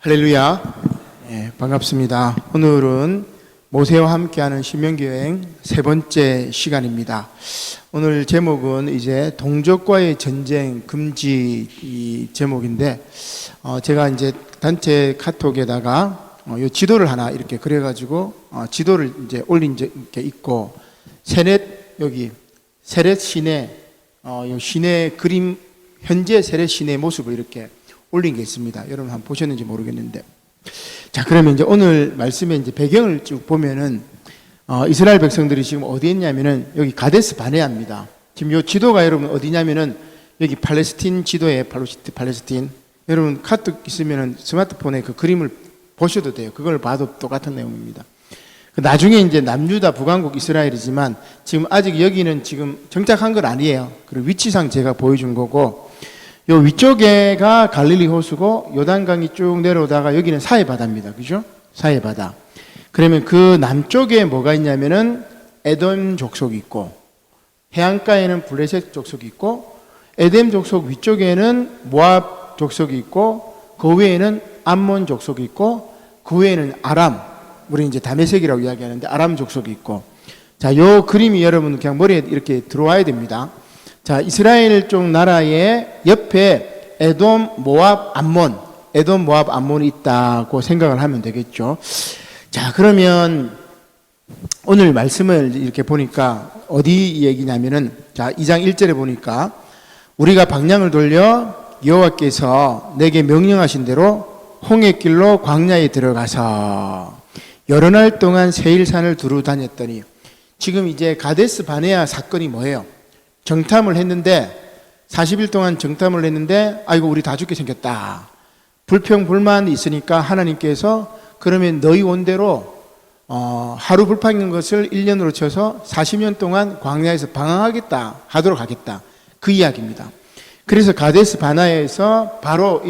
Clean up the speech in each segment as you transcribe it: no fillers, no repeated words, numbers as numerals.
할렐루야. 반갑습니다. 오늘은 모세와 함께하는 신명기여행 세 번째 시간입니다. 오늘 제목은 이제 동족과의 전쟁 금지 이 제목인데, 제가 이제 단체 카톡에다가 요 지도를 하나 이렇게 그래가지고 지도를 이제 올린 적 있고, 여기 세렛 시내, 요 시내 그림, 현재 세렛 시내 모습을 이렇게 올린 게 있습니다. 여러분 한번 보셨는지 모르겠는데. 자, 그러면 이제 오늘 말씀의 이제 배경을 쭉 보면은, 이스라엘 백성들이 지금 어디에 있냐면은 여기 가데스 바네아입니다. 지금 요 지도가 여러분 어디냐면은 여기 팔레스틴 지도에 팔레스틴. 여러분 카톡 있으면은 스마트폰에 그 그림을 보셔도 돼요. 그걸 봐도 똑같은 내용입니다. 나중에 이제 남유다 북왕국 이스라엘이지만 지금 아직 여기는 지금 정착한 건 아니에요. 그리고 위치상 제가 보여준 거고, 요 위쪽에가 갈릴리 호수고 요단강이 쭉 내려오다가 여기는 사해바다입니다. 그죠? 사해바다. 그러면 그 남쪽에 뭐가 있냐면은 에돔 족속이 있고, 해안가에는 블레셋 족속이 있고, 에돔 족속 위쪽에는 모압 족속이 있고, 그 위에는 암몬 족속이 있고, 그 위에는 아람, 우리 이제 다메섹이라고 이야기하는데 아람 족속이 있고. 자, 요 그림이 여러분 그냥 머리에 이렇게 들어와야 됩니다. 자, 이스라엘 쪽 나라의 옆에 에돔, 모압, 암몬, 에돔, 모압, 암몬이 있다고 생각을 하면 되겠죠. 자, 그러면 오늘 말씀을 이렇게 보니까 어디 얘기냐면은, 자, 2장 1절에 보니까 우리가 방향을 돌려 여호와께서 내게 명령하신 대로 홍해길로 광야에 들어가서 여러 날 동안 세일산을 두루 다녔더니, 지금 이제 가데스 바네아 사건이 뭐예요? 정탐을 했는데 40일 동안 정탐을 했는데 아이고 우리 다 죽게 생겼다. 불평불만이 있으니까 하나님께서 그러면 너희 원대로 하루 불판인 것을 1년으로 쳐서 40년 동안 광야에서 방황하겠다 하도록 하겠다. 그 이야기입니다. 그래서 가데스 바네아에서 바로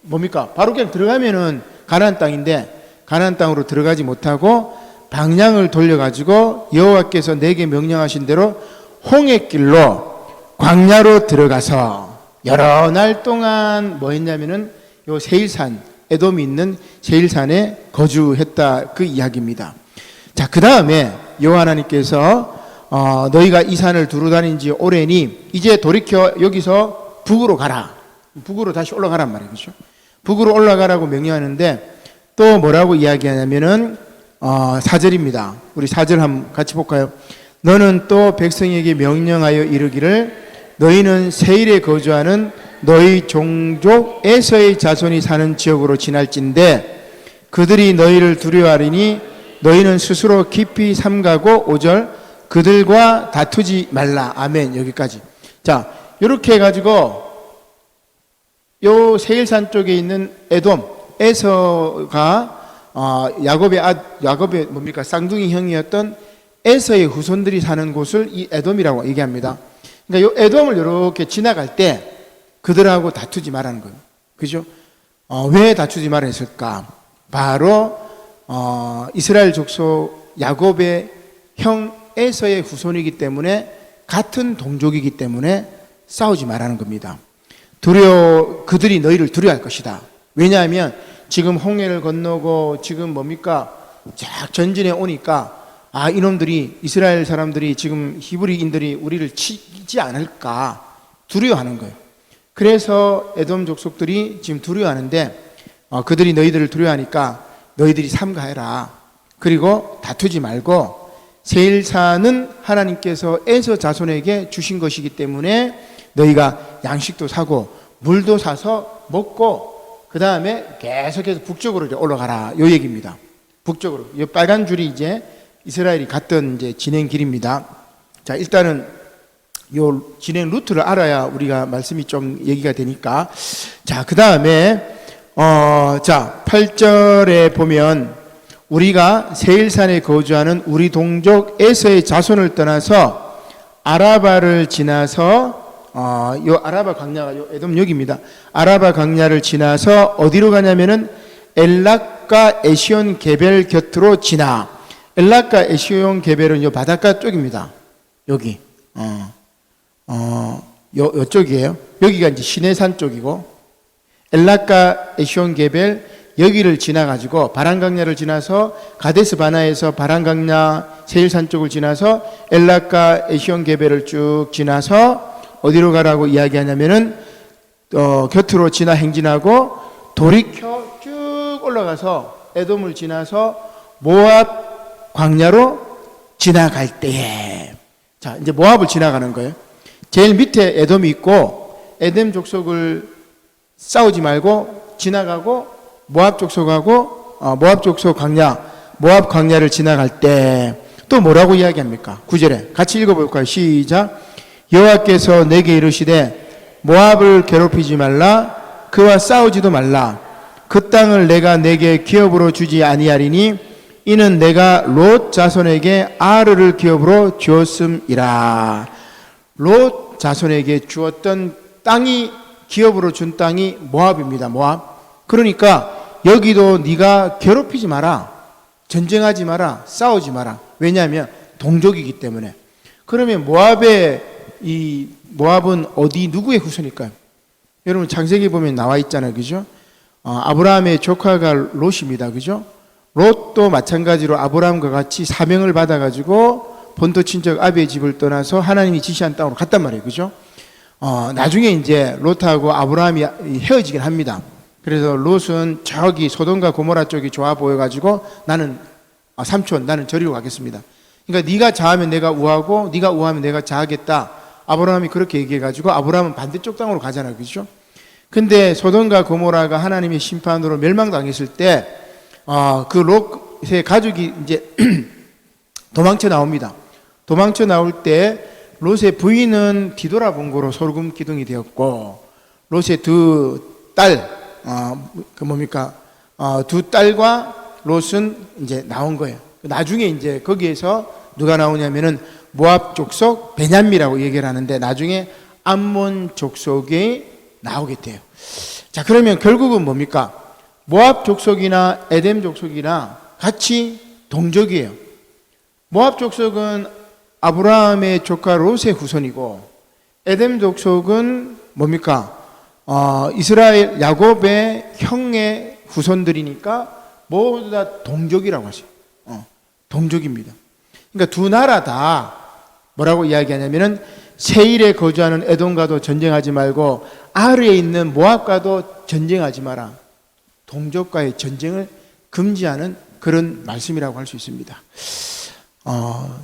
뭡니까? 바로 그냥 들어가면은 가나안 땅인데 가나안 땅으로 들어가지 못하고 방향을 돌려가지고 여호와께서 내게 명령하신 대로 홍해길로 광야로 들어가서 여러 날 동안 뭐 했냐면은 요 세일산, 에돔이 있는 세일산에 거주했다, 그 이야기입니다. 자, 그 다음에 여호와 하나님께서 너희가 이 산을 두루 다닌 지 오래니 이제 돌이켜 여기서 북으로 가라. 북으로 다시 올라가란 말이죠. 북으로 올라가라고 명령하는데 또 뭐라고 이야기하냐면은 4절입니다. 우리 4절 한번 같이 볼까요? 너는 또 백성에게 명령하여 이르기를 너희는 세일에 거주하는 너희 종족 에서의 자손이 사는 지역으로 지날진대 그들이 너희를 두려워하리니 너희는 스스로 깊이 삼가고 5절 그들과 다투지 말라. 아멘. 여기까지. 자, 이렇게 해가지고 요 세일산 쪽에 있는 에돔 에서가 야곱의 뭡니까? 쌍둥이 형이었던 에서의 후손들이 사는 곳을 이 에돔이라고 얘기합니다. 그러니까 이 에돔을 이렇게 지나갈 때 그들하고 다투지 말라는 거예요. 그죠? 왜 다투지 말라 했을까? 바로 이스라엘 족속 야곱의 형 에서의 후손이기 때문에, 같은 동족이기 때문에 싸우지 말라는 겁니다. 그들이 너희를 두려워할 것이다. 왜냐하면 지금 홍해를 건너고 지금 뭡니까? 쫙 전진해 오니까 이놈들이, 이스라엘 사람들이, 지금 히브리인들이 우리를 치지 않을까 두려워하는 거예요. 그래서 에돔 족속들이 지금 두려워하는데, 그들이 너희들을 두려워하니까 너희들이 삼가해라. 그리고 다투지 말고, 세일산은 하나님께서 에서 자손에게 주신 것이기 때문에 너희가 양식도 사고 물도 사서 먹고 그 다음에 계속해서 북쪽으로 올라가라, 요 얘기입니다. 북쪽으로. 이 빨간 줄이 이제 이스라엘이 갔던 이제 진행 길입니다. 자, 일단은 요 진행 루트를 알아야 우리가 말씀이 좀 얘기가 되니까. 자, 그 다음에, 자, 8절에 보면 우리가 세일산에 거주하는 우리 동족 에서의 자손을 떠나서 아라바를 지나서, 요 아라바 광야가 요 에돔 여기입니다. 아라바 광야를 지나서 어디로 가냐면은 엘락과 에시온 게벨 곁으로 지나. 엘락과 에시온 게벨은 요 바닷가 쪽입니다. 여기. 요쪽이에요. 여기가 이제 시내산 쪽이고, 엘락과 에시온 게벨 여기를 지나가지고 바란강야를 지나서 가데스 바나에서 바란강야 세일산 쪽을 지나서 엘라카 에시온 게베를 쭉 지나서 어디로 가라고 이야기하냐면은 곁으로 지나 행진하고 돌이켜 쭉 올라가서 에돔을 지나서 모압 광야로 지나갈 때에, 자 이제 모압을 지나가는 거예요. 제일 밑에 에돔이 있고 에돔 족속을 싸우지 말고 지나가고 모압 족속하고 모압 족속 광야, 모압 광야를 지나갈 때 또 뭐라고 이야기합니까? 9절에 같이 읽어볼까요? 시작. 여호와께서 내게 이르시되 모압을 괴롭히지 말라, 그와 싸우지도 말라. 그 땅을 내가 내게 기업으로 주지 아니하리니 이는 내가 롯 자손에게 아르를 기업으로 주었음이라. 롯 자손에게 주었던 땅이, 기업으로 준 땅이 모압입니다. 모압. 그러니까 여기도 네가 괴롭히지 마라, 전쟁하지 마라, 싸우지 마라. 왜냐하면 동족이기 때문에. 그러면 모압은 어디 누구의 후손일까요? 여러분 창세기 보면 나와 있잖아요, 그죠? 아브라함의 조카가 롯입니다, 그죠? 롯도 마찬가지로 아브라함과 같이 사명을 받아가지고 본토 친척 아비의 집을 떠나서 하나님이 지시한 땅으로 갔단 말이에요, 그죠? 나중에 이제 롯하고 아브라함이 헤어지긴 합니다. 그래서 롯은 저기 소돔과 고모라 쪽이 좋아 보여가지고 나는 삼촌, 나는 저리로 가겠습니다. 그러니까 네가 자하면 내가 우하고 네가 우하면 내가 자하겠다. 아브라함이 그렇게 얘기해가지고 아브라함은 반대쪽 땅으로 가잖아요, 그렇죠? 근데 소돔과 고모라가 하나님의 심판으로 멸망당했을 때 그 롯의 가족이 이제 도망쳐 나옵니다. 도망쳐 나올 때 롯의 부인은 뒤돌아본 거로 소금 기둥이 되었고, 롯의 두 딸, 두 딸과 롯은 이제 나온 거예요. 나중에 이제 거기에서 누가 나오냐면은 모압 족속 베냐민이라고 얘기를 하는데 나중에 암몬 족속이 나오게 돼요. 자, 그러면 결국은 뭡니까? 모압 족속이나 에돔 족속이나 같이 동족이에요. 모압 족속은 아브라함의 조카 롯의 후손이고, 에돔 족속은 뭡니까? 이스라엘 야곱의 형의 후손들이니까 모두 다 동족이라고 하죠. 동족입니다. 그러니까 두 나라 다 뭐라고 이야기하냐면은 세일에 거주하는 에돔과도 전쟁하지 말고 아르에 있는 모압과도 전쟁하지 마라. 동족과의 전쟁을 금지하는 그런 말씀이라고 할 수 있습니다.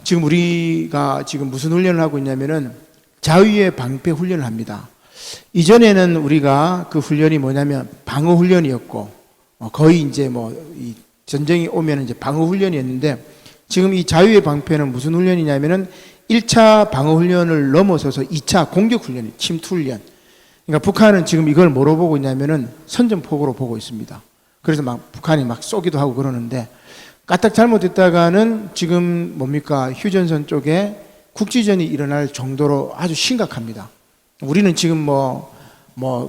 지금 우리가 지금 무슨 훈련을 하고 있냐면은 자위의 방패 훈련을 합니다. 이전에는 우리가 그 훈련이 뭐냐면 방어 훈련이었고, 거의 이제 이 전쟁이 오면 이제 방어 훈련이었는데, 지금 이 자유의 방패는 무슨 훈련이냐면은 1차 방어 훈련을 넘어서서 2차 공격 훈련이 침투 훈련. 그러니까 북한은 지금 이걸 뭐로 보고 있냐면은 선전포고로 보고 있습니다. 그래서 북한이 쏘기도 하고 그러는데, 까딱 잘못했다가는 지금 휴전선 쪽에 국지전이 일어날 정도로 아주 심각합니다. 우리는 지금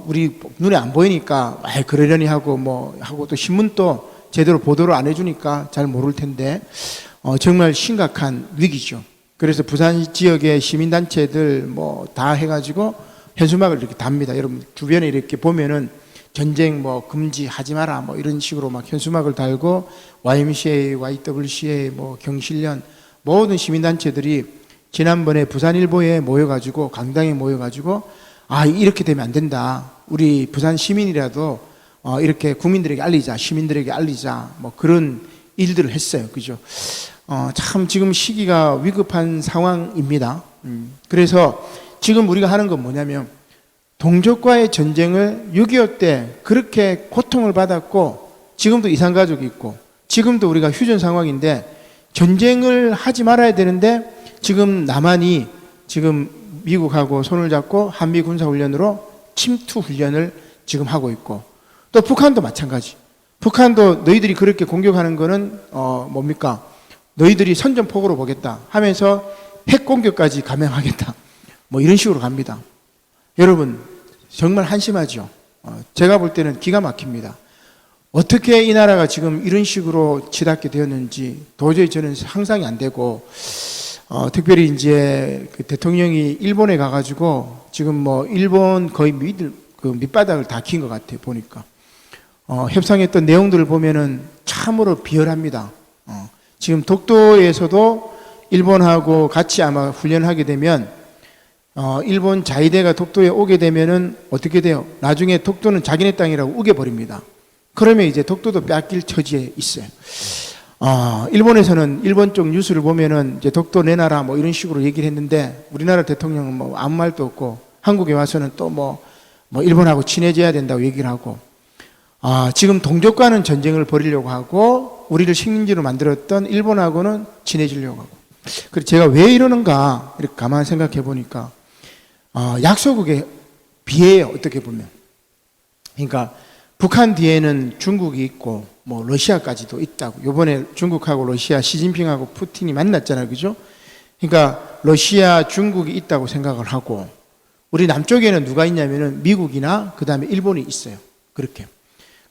우리 눈에 안 보이니까 그러려니 하고 하고 또 신문도 제대로 보도를 안 해주니까 잘 모를 텐데 정말 심각한 위기죠. 그래서 부산 지역의 시민단체들 다 해가지고 현수막을 이렇게 답니다. 여러분 주변에 이렇게 보면은 전쟁 금지하지 마라 이런 식으로 현수막을 달고 YMCA, YWCA, 경실련 모든 시민단체들이 지난번에 부산일보에 모여가지고 강당에 모여가지고 이렇게 되면 안 된다. 우리 부산 시민이라도 이렇게 국민들에게 알리자, 시민들에게 알리자, 그런 일들을 했어요. 그죠? 참 지금 시기가 위급한 상황입니다. 그래서 지금 우리가 하는 건 뭐냐면 동족과의 전쟁을 6.25 때 그렇게 고통을 받았고 지금도 이산가족이 있고 지금도 우리가 휴전 상황인데 전쟁을 하지 말아야 되는데 지금 남한이 지금 미국하고 손을 잡고 한미 군사훈련으로 침투 훈련을 지금 하고 있고 또 북한도 마찬가지. 북한도 너희들이 그렇게 공격하는 거는 너희들이 선전포고로 보겠다 하면서 핵 공격까지 감행하겠다. 이런 식으로 갑니다. 여러분 정말 한심하죠. 제가 볼 때는 기가 막힙니다. 어떻게 이 나라가 지금 이런 식으로 치닫게 되었는지 도저히 저는 상상이 안 되고 특별히 이제 그 대통령이 일본에 가가지고 지금 일본 거의 밑바닥을 다 킨 것 같아요. 보니까 협상했던 내용들을 보면은 참으로 비열합니다. 지금 독도에서도 일본하고 같이 아마 훈련하게 되면 일본 자위대가 독도에 오게 되면은 어떻게 돼요? 나중에 독도는 자기네 땅이라고 우겨버립니다. 그러면 이제 독도도 뺏길 처지에 있어요. 일본에서는 일본 쪽 뉴스를 보면은 이제 독도 내놔라 뭐 이런 식으로 얘기를 했는데 우리나라 대통령은 뭐 아무 말도 없고 한국에 와서는 또 뭐 일본하고 친해져야 된다고 얘기를 하고 지금 동족과는 전쟁을 벌이려고 하고 우리를 식민지로 만들었던 일본하고는 친해지려고 하고 그래서 제가 왜 이러는가 이렇게 가만히 생각해 보니까 약소국에 비해요. 어떻게 보면 그러니까 북한 뒤에는 중국이 있고 뭐 러시아까지도 있다고. 이번에 중국하고 러시아 시진핑하고 푸틴이 만났잖아요. 그죠? 그러니까 러시아, 중국이 있다고 생각을 하고 우리 남쪽에는 누가 있냐면은 미국이나 그다음에 일본이 있어요. 그렇게.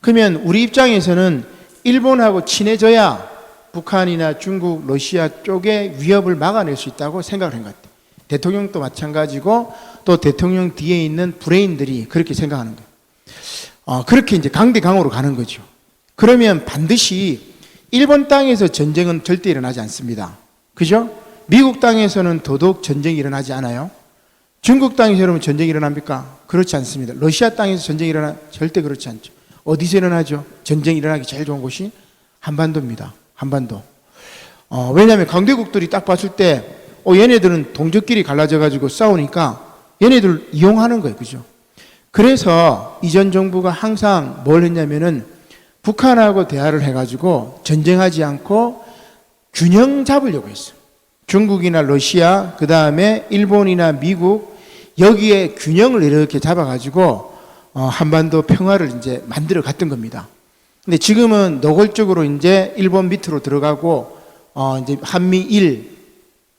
그러면 우리 입장에서는 일본하고 친해져야 북한이나 중국, 러시아 쪽의 위협을 막아낼 수 있다고 생각을 한 것 같아요. 대통령도 마찬가지고 또 대통령 뒤에 있는 브레인들이 그렇게 생각하는 거예요. 그렇게 이제 강대강으로 가는 거죠. 그러면 반드시 일본 땅에서 전쟁은 절대 일어나지 않습니다. 그죠? 미국 땅에서는 더더욱 전쟁이 일어나지 않아요. 중국 땅에서 여러분 전쟁이 일어납니까? 그렇지 않습니다. 러시아 땅에서 전쟁이 일어나 절대 그렇지 않죠. 어디서 일어나죠? 전쟁이 일어나기 제일 좋은 곳이 한반도입니다. 한반도. 왜냐하면 강대국들이 딱 봤을 때 얘네들은 동족끼리 갈라져 가지고 싸우니까 얘네들 이용하는 거예요. 그죠? 그래서 이전 정부가 항상 뭘 했냐면은 북한하고 대화를 해가지고 전쟁하지 않고 균형 잡으려고 했어요. 중국이나 러시아, 그 다음에 일본이나 미국, 여기에 균형을 이렇게 잡아가지고 한반도 평화를 이제 만들어 갔던 겁니다. 근데 지금은 노골적으로 이제 일본 밑으로 들어가고 이제 한미일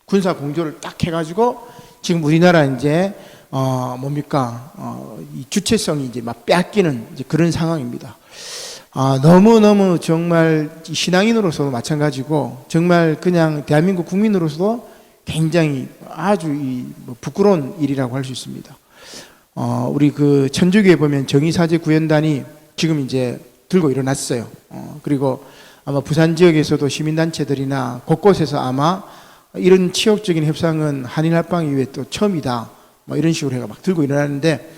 군사 공조를 딱 해가지고 지금 우리나라 이제 이 주체성이 이제 막 뺏기는 이제 그런 상황입니다. 너무너무 정말 신앙인으로서도 마찬가지고 정말 그냥 대한민국 국민으로서도 굉장히 아주 부끄러운 일이라고 할 수 있습니다. 우리 그 천주교에 보면 정의사제 구현단이 지금 이제 들고 일어났어요. 그리고 아마 부산 지역에서도 시민단체들이나 곳곳에서 아마 이런 치욕적인 협상은 한일합방 이후에 또 처음이다. 뭐 이런 식으로 해가 막 들고 일어나는데,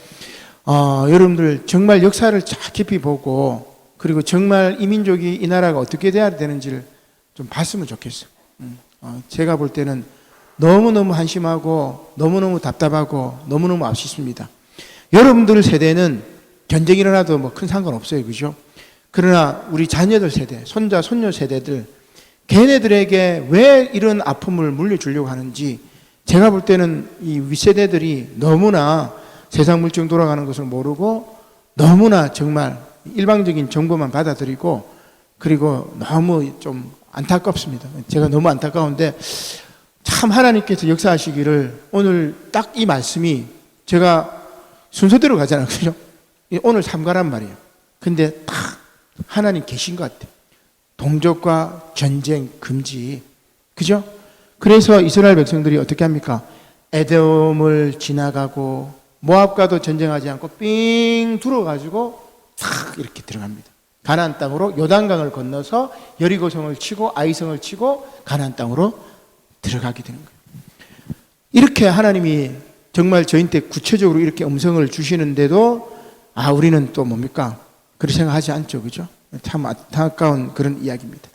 여러분들 정말 역사를 잘 깊이 보고, 그리고 정말 이 민족이 이 나라가 어떻게 돼야 되는지를 좀 봤으면 좋겠어요. 제가 볼 때는 너무너무 한심하고, 너무너무 답답하고, 너무너무 아쉽습니다. 여러분들 세대는 전쟁이 일어나도 뭐 큰 상관없어요. 그죠? 그러나 우리 자녀들 세대, 손자, 손녀 세대들, 걔네들에게 왜 이런 아픔을 물려주려고 하는지 제가 볼 때는 이 윗세대들이 너무나 세상 물정 돌아가는 것을 모르고 너무나 정말 일방적인 정보만 받아들이고 그리고 너무 좀 안타깝습니다. 제가 너무 안타까운데 참 하나님께서 역사하시기를 오늘 딱 이 말씀이 제가 순서대로 가잖아요. 그죠? 오늘 삼가란 말이에요. 근데 딱 하나님 계신 것 같아요. 동족과 전쟁 금지. 그죠? 그래서 이스라엘 백성들이 어떻게 합니까? 에돔을 지나가고 모압과도 전쟁하지 않고 삥 둘러가지고 탁 이렇게 들어갑니다. 가나안 땅으로 요단강을 건너서 여리고성을 치고 아이성을 치고 가나안 땅으로 들어가게 되는 거예요. 이렇게 하나님이 정말 저희한테 구체적으로 이렇게 음성을 주시는데도 우리는 또 뭡니까? 그렇게 생각하지 않죠. 그죠? 참 안타까운 그런 이야기입니다.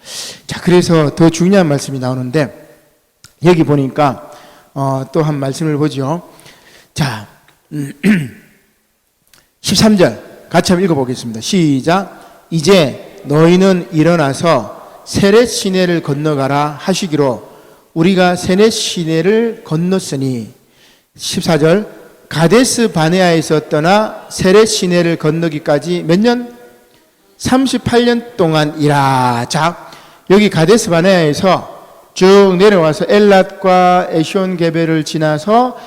자, 그래서 더 중요한 말씀이 나오는데 여기 보니까 또 한 말씀을 보죠. 자, 13절 같이 한번 읽어보겠습니다. 시작. 이제 너희는 일어나서 세렛 시내를 건너가라 하시기로 우리가 세렛 시내를 건넜으니 14절 가데스 바네아에서 떠나 세렛 시내를 건너기까지 몇 년? 38년 동안이라. 자, 여기 가데스 바네아에서 쭉 내려와서 엘랏과 에시온 게벨을 지나서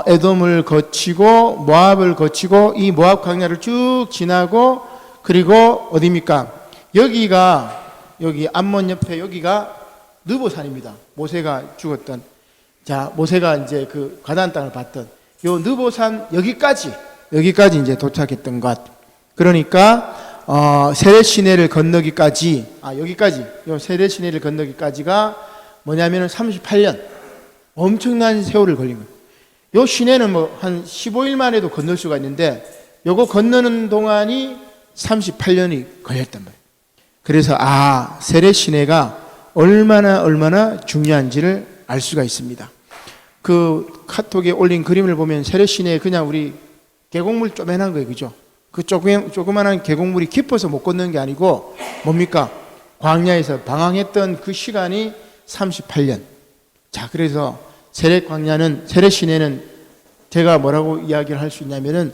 에돔을 거치고 모압을 거치고 이 모압 광야를 쭉 지나고 그리고 어디입니까? 여기 암몬 옆에 여기가 느보산입니다. 모세가 죽었던. 자, 모세가 이제 그 가나안 땅을 봤던 요 느보산 여기까지 이제 도착했던 것. 그러니까 세례 시내를 건너기까지, 여기까지, 요 세례 시내를 건너기까지가 뭐냐면은 38년. 엄청난 세월을 걸린 거예요. 요 시내는 뭐 한 15일 만에도 건널 수가 있는데, 요거 건너는 동안이 38년이 걸렸단 말이에요. 그래서, 세례 시내가 얼마나 중요한지를 알 수가 있습니다. 그 카톡에 올린 그림을 보면 세례 시내에 그냥 우리 계곡물 쪼매난 거예요. 그죠? 그 조그만한 계곡물이 깊어서 못 걷는 게 아니고 뭡니까? 광야에서 방황했던 그 시간이 38년. 자, 그래서 세례 시내는 제가 뭐라고 이야기를 할 수 있냐면은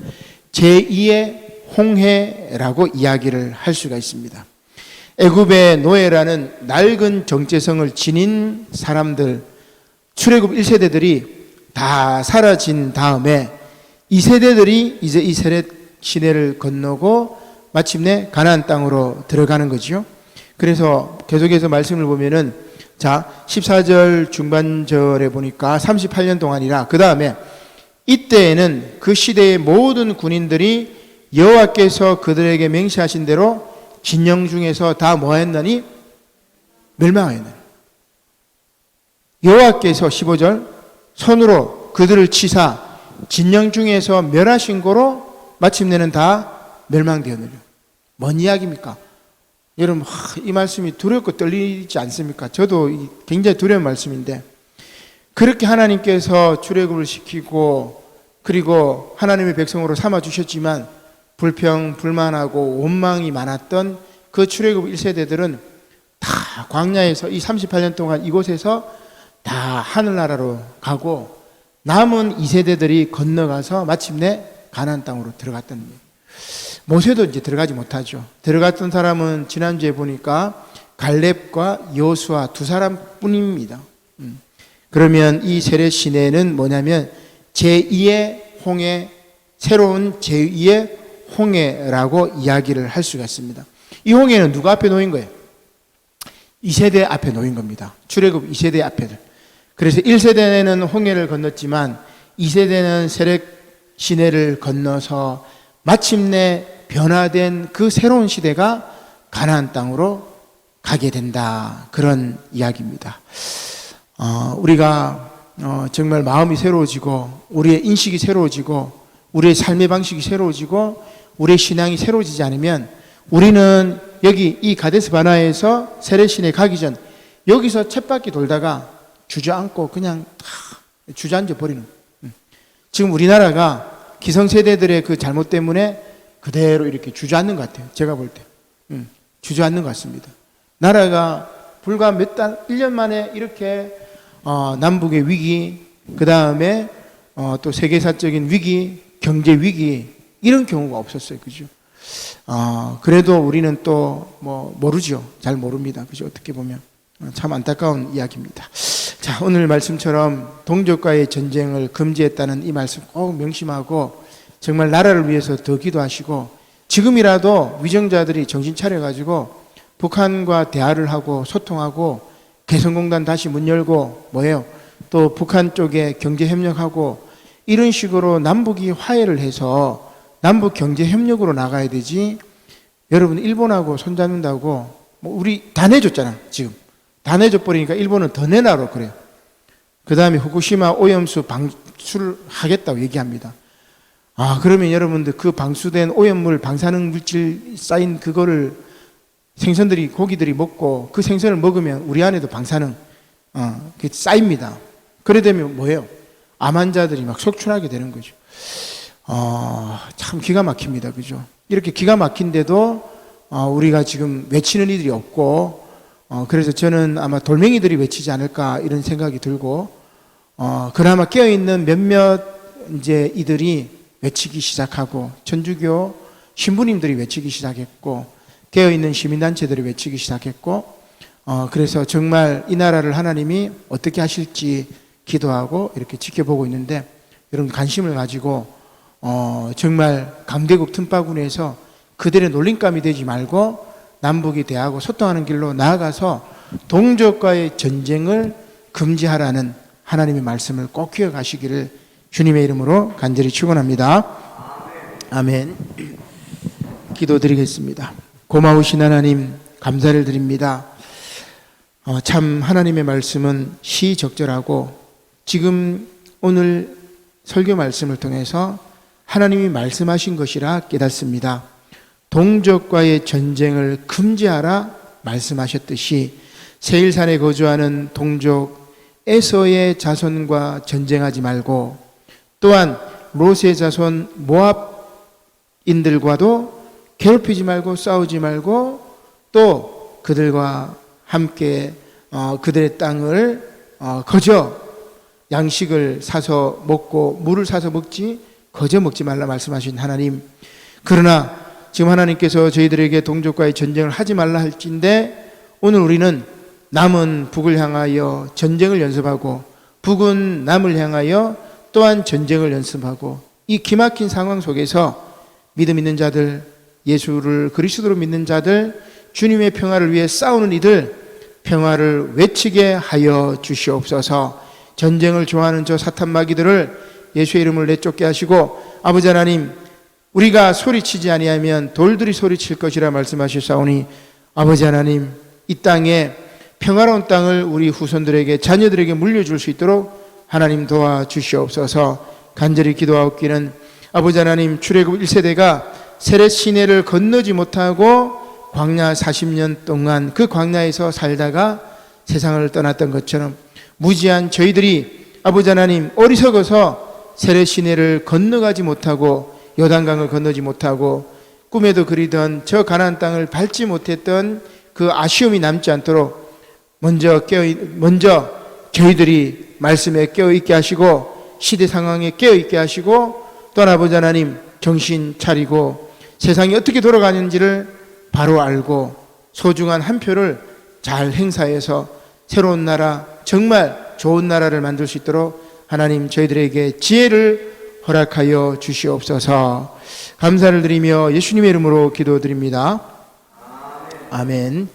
제2의 홍해라고 이야기를 할 수가 있습니다. 애굽의 노예라는 낡은 정체성을 지닌 사람들, 출애굽 1세대들이 다 사라진 다음에 2세대들이 이제 이 세례 시내를 건너고 마침내 가나안 땅으로 들어가는 거죠. 그래서 계속해서 말씀을 보면은, 자, 14절 중반절에 보니까 38년 동안이라, 그 다음에 이때에는 그 시대의 모든 군인들이 여호와께서 그들에게 맹세하신 대로 진영 중에서 다 뭐했나니? 멸망하였나니. 여호와께서 15절 손으로 그들을 치사 진영 중에서 멸하신 거로 마침내는 다 멸망되었느냐. 뭔 이야기입니까? 여러분, 이 말씀이 두렵고 떨리지 않습니까? 저도 굉장히 두려운 말씀인데, 그렇게 하나님께서 출애굽을 시키고 그리고 하나님의 백성으로 삼아 주셨지만 불평, 불만하고 원망이 많았던 그 출애굽 1세대들은 다 광야에서 이 38년 동안 이곳에서 다 하늘나라로 가고 남은 2세대들이 건너가서 마침내 가나안 땅으로 들어갔다는 거예요. 모세도 이제 들어가지 못하죠. 들어갔던 사람은 지난주에 보니까 갈렙과 여호수아 두 사람뿐입니다. 그러면 이 세례 시내는 뭐냐면 제2의 홍해, 새로운 제2의 홍해라고 이야기를 할 수가 있습니다. 이 홍해는 누가 앞에 놓인 거예요? 2세대 앞에 놓인 겁니다. 출애굽 2세대 앞에들. 그래서 1세대는 홍해를 건넜지만 2세대는 세례 시내를 건너서 마침내 변화된 그 새로운 시대가 가나안 땅으로 가게 된다. 그런 이야기입니다. 우리가 정말 마음이 새로워지고 우리의 인식이 새로워지고 우리의 삶의 방식이 새로워지고 우리의 신앙이 새로워지지 않으면 우리는 여기 이 가데스 바나에서 세례시내 가기 전 여기서 쳇바퀴 돌다가 주저앉고 그냥 주저앉아 버리는. 지금 우리나라가 기성세대들의 그 잘못 때문에 그대로 이렇게 주저앉는 것 같아요. 제가 볼 때. 주저앉는 것 같습니다. 나라가 불과 몇 달, 1년 만에 이렇게 남북의 위기, 그 다음에 또 세계사적인 위기, 경제 위기, 이런 경우가 없었어요. 그죠? 그래도 우리는 또 모르죠. 잘 모릅니다. 그죠? 어떻게 보면. 참 안타까운 이야기입니다. 자, 오늘 말씀처럼 동족과의 전쟁을 금지했다는 이 말씀 꼭 명심하고 정말 나라를 위해서 더 기도하시고 지금이라도 위정자들이 정신 차려가지고 북한과 대화를 하고 소통하고 개성공단 다시 문 열고 또 북한 쪽에 경제협력하고 이런 식으로 남북이 화해를 해서 남북 경제협력으로 나가야 되지. 여러분, 일본하고 손잡는다고 우리 다 내줬잖아. 지금 다 내줘버리니까 일본은 더 내놔로 그래요. 그 다음에 후쿠시마 오염수 방수를 하겠다고 얘기합니다. 그러면 여러분들 그 방수된 오염물, 방사능 물질 쌓인 그거를 생선들이, 고기들이 먹고 그 생선을 먹으면 우리 안에도 방사능 그게 쌓입니다. 그래 되면 암 환자들이 막 속출하게 되는 거죠. 참 기가 막힙니다. 그죠? 이렇게 기가 막힌데도 우리가 지금 외치는 이들이 없고 그래서 저는 아마 돌멩이들이 외치지 않을까 이런 생각이 들고 그나마 깨어있는 몇몇 이제 이들이 외치기 시작하고 천주교 신부님들이 외치기 시작했고 깨어있는 시민단체들이 외치기 시작했고 그래서 정말 이 나라를 하나님이 어떻게 하실지 기도하고 이렇게 지켜보고 있는데 여러분 관심을 가지고 정말 강대국 틈바구니에서 그들의 놀림감이 되지 말고 남북이 대하고 소통하는 길로 나아가서 동족과의 전쟁을 금지하라는 하나님의 말씀을 꼭 기억하시기를 주님의 이름으로 간절히 축원합니다. 아멘. 기도드리겠습니다. 고마우신 하나님 감사를 드립니다. 참 하나님의 말씀은 시적절하고 지금 오늘 설교 말씀을 통해서 하나님이 말씀하신 것이라 깨닫습니다. 동족과의 전쟁을 금지하라 말씀하셨듯이 세일산에 거주하는 동족 에서의 자손과 전쟁하지 말고 또한 롯의 자손 모압인들과도 괴롭히지 말고 싸우지 말고 또 그들과 함께 그들의 땅을 거저 양식을 사서 먹고 물을 사서 먹지 거저 먹지 말라 말씀하신 하나님, 그러나 지금 하나님께서 저희들에게 동족과의 전쟁을 하지 말라 할진데 오늘 우리는 남은 북을 향하여 전쟁을 연습하고 북은 남을 향하여 또한 전쟁을 연습하고 이 기막힌 상황 속에서 믿음 있는 자들, 예수를 그리스도로 믿는 자들, 주님의 평화를 위해 싸우는 이들 평화를 외치게 하여 주시옵소서. 전쟁을 좋아하는 저 사탄 마귀들을 예수의 이름을 내쫓게 하시고 아버지 하나님, 우리가 소리치지 아니하면 돌들이 소리칠 것이라 말씀하셨사오니 아버지 하나님, 이 땅에 평화로운 땅을 우리 후손들에게 자녀들에게 물려줄 수 있도록 하나님 도와주시옵소서. 간절히 기도하옵기는 아버지 하나님, 출애굽 1세대가 세렛 시내를 건너지 못하고 광야 40년 동안 그 광야에서 살다가 세상을 떠났던 것처럼 무지한 저희들이 아버지 하나님 어리석어서 세렛 시내를 건너가지 못하고 요단강을 건너지 못하고 꿈에도 그리던 저 가나안 땅을 밟지 못했던 그 아쉬움이 남지 않도록 먼저 저희들이 말씀에 깨어있게 하시고 시대 상황에 깨어있게 하시고 또한 아버지 하나님 정신 차리고 세상이 어떻게 돌아가는지를 바로 알고 소중한 한 표를 잘 행사해서 새로운 나라, 정말 좋은 나라를 만들 수 있도록 하나님 저희들에게 지혜를 허락하여 주시옵소서. 감사를 드리며 예수님의 이름으로 기도드립니다. 아멘.